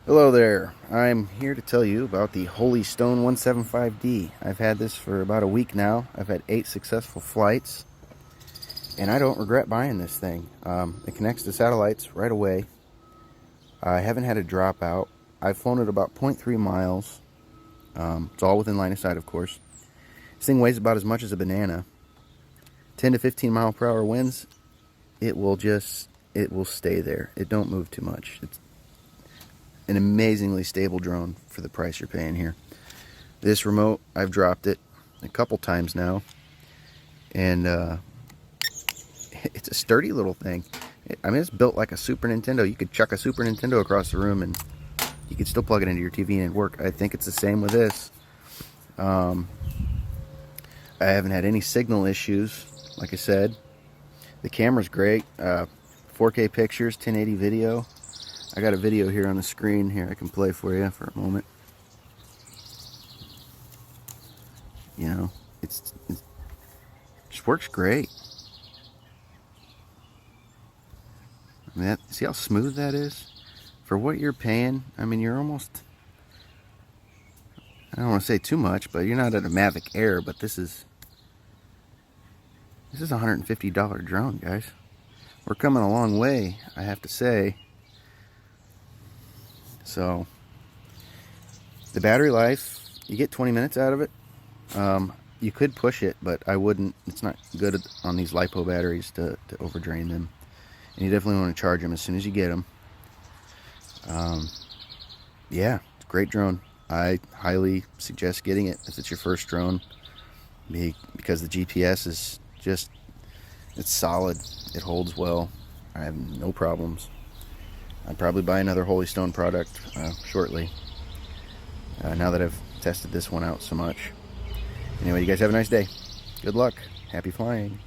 Hello there. I'm here to tell you about the Holy Stone 175D. I've had this for about a week now. I've had 8 successful flights, and I don't regret buying this thing. It connects to satellites right away. I haven't had a dropout. I've flown it about 0.3 miles. It's all within line of sight, of course. This thing weighs about as much as a banana. 10 to 15 mile per hour winds, it will stay there. It don't move too much. It's an amazingly stable drone for the price you're paying here. This remote, I've dropped it a couple times now, and it's a sturdy little thing. I mean, it's built like a Super Nintendo. You could chuck a Super Nintendo across the room and you could still plug it into your TV and it'd work. I think it's the same with this. I haven't had any signal issues, like I said. The camera's great. 4K pictures, 1080 video. I got a video here on the screen here I can play for you for a moment. You know, it just works great. I mean, see how smooth that is? For what you're paying, I mean, you're almost, I don't want to say too much, but you're not at a Mavic Air, but this is a $150 drone, guys. We're coming a long way, I have to say. So, the battery life, you get 20 minutes out of it. You could push it, but I wouldn't. It's not good on these LiPo batteries to overdrain them. And you definitely want to charge them as soon as you get them. Yeah, it's a great drone. I highly suggest getting it if it's your first drone, because the GPS is just, it's solid. It holds well. I have no problems. I'd probably buy another Holy Stone product shortly, now that I've tested this one out so much. Anyway, you guys have a nice day. Good luck. Happy flying.